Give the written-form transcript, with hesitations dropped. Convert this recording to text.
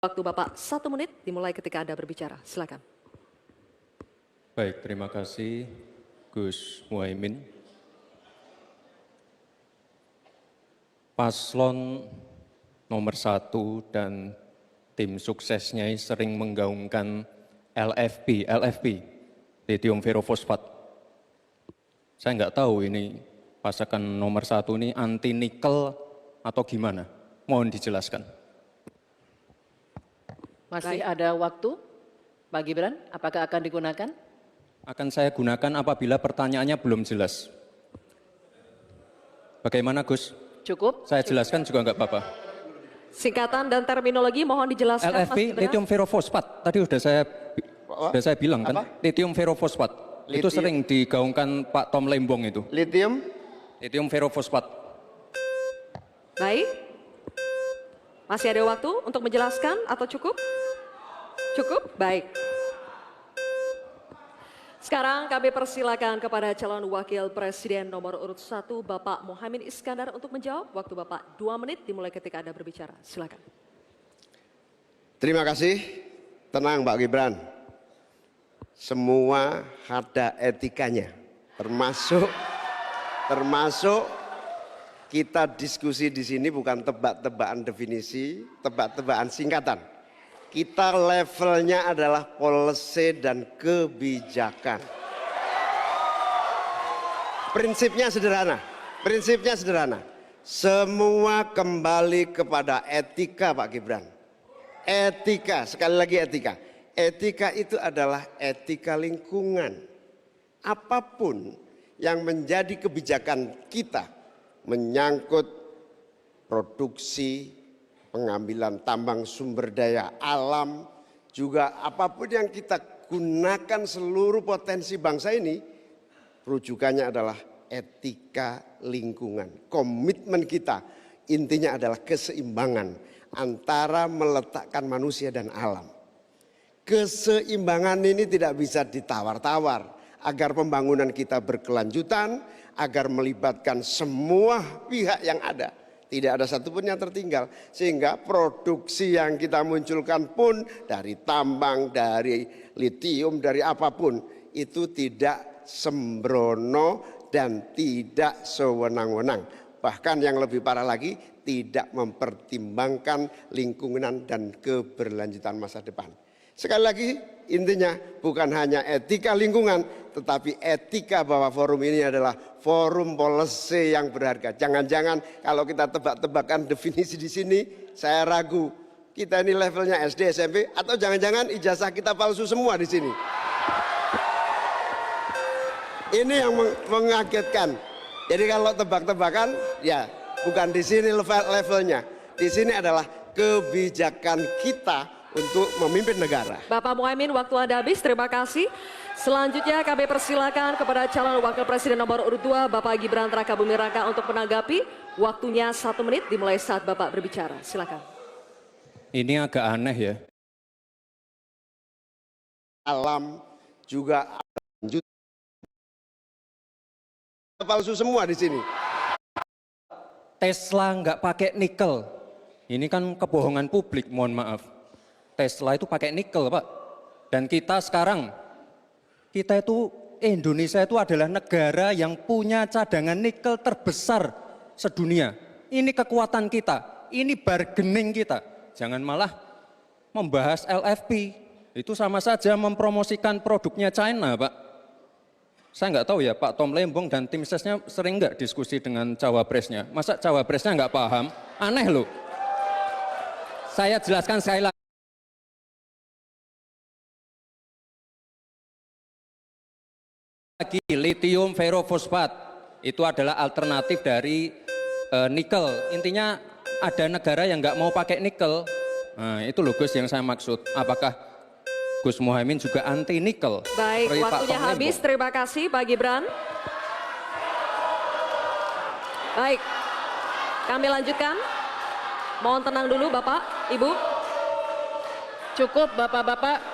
Waktu Bapak 1 menit dimulai ketika Anda berbicara. Silakan. Baik, terima kasih Gus Muhaimin. Paslon nomor 1 dan tim suksesnya sering menggaungkan LFP, lithium ferrofosfat. Saya nggak tahu ini pasangan nomor 1 ini anti nikel atau gimana? Mohon dijelaskan. Masih ada waktu, Pak Gibran, apakah akan digunakan? Akan saya gunakan apabila pertanyaannya belum jelas. Bagaimana Gus? Cukup? Saya jelaskan juga nggak apa-apa. Singkatan dan terminologi mohon dijelaskan. LFP, lithium ferrofosfat. Tadi sudah saya bilang kan, lithium ferrofosfat. Itu sering digaungkan Pak Tom Lembong itu. Lithium ferrofosfat. Baik. Masih ada waktu untuk menjelaskan atau cukup? Cukup? Baik. Sekarang kami persilakan kepada calon wakil presiden nomor urut 1 Bapak Muhaimin Iskandar untuk menjawab. Waktu Bapak 2 menit dimulai ketika Anda berbicara. Silakan. Terima kasih. Tenang Pak Gibran. Semua ada etikanya. Termasuk kita diskusi di sini bukan tebak-tebakan definisi, tebak-tebakan singkatan. Kita levelnya adalah policy dan kebijakan. Prinsipnya sederhana. Semua kembali kepada etika Pak Gibran. Etika, sekali lagi etika. Etika itu adalah etika lingkungan. Apapun yang menjadi kebijakan kita menyangkut produksi, pengambilan tambang sumber daya alam, juga apapun yang kita gunakan seluruh potensi bangsa ini, rujukannya adalah etika lingkungan. Komitmen kita intinya adalah keseimbangan antara meletakkan manusia dan alam. Keseimbangan ini tidak bisa ditawar-tawar agar pembangunan kita berkelanjutan, agar melibatkan semua pihak yang ada. Tidak ada satupun yang tertinggal. Sehingga produksi yang kita munculkan pun dari tambang, dari litium, dari apapun. Itu tidak sembrono dan tidak sewenang-wenang. Bahkan yang lebih parah lagi, tidak mempertimbangkan lingkungan dan keberlanjutan masa depan. Sekali lagi intinya bukan hanya etika lingkungan, tetapi etika bahwa forum ini adalah forum policy yang berharga. Jangan-jangan kalau kita tebak-tebakan definisi di sini, saya ragu kita ini levelnya SD, SMP, atau jangan-jangan ijazah kita palsu semua di sini. Ini yang mengagetkan. Jadi kalau tebak-tebakan, ya bukan di sini levelnya. Di sini adalah kebijakan kita untuk memimpin negara. Bapak Muhaimin, waktu Anda habis. Terima kasih. Selanjutnya kami persilakan kepada calon wakil presiden nomor urut 2 Bapak Gibran Rakabuming Raka untuk menanggapi. Waktunya 1 menit dimulai saat Bapak berbicara. Silakan. Ini agak aneh ya. Alam juga lanjut. Palsu semua di sini. Tesla nggak pakai nikel. Ini kan kebohongan publik, mohon maaf. Tesla itu pakai nikel, Pak. Dan kita sekarang, Indonesia itu adalah negara yang punya cadangan nikel terbesar sedunia. Ini kekuatan kita, ini bargaining kita. Jangan malah membahas LFP. Itu sama saja mempromosikan produknya China, Pak. Saya nggak tahu ya, Pak Tom Lembong dan tim sesnya sering nggak diskusi dengan cawapresnya. Masa cawapresnya nggak paham? Aneh loh. Saya jelaskan sekali lagi. Lithium ferrofosfat itu adalah alternatif dari nikel. Intinya ada negara yang nggak mau pakai nikel. Nah, itu loh Gus yang saya maksud. Apakah Gus Muhaimin juga anti nikel? Baik, waktunya habis. Terima kasih Pak Gibran. Baik, kami lanjutkan. Mohon tenang dulu Bapak, Ibu. Cukup Bapak-Bapak.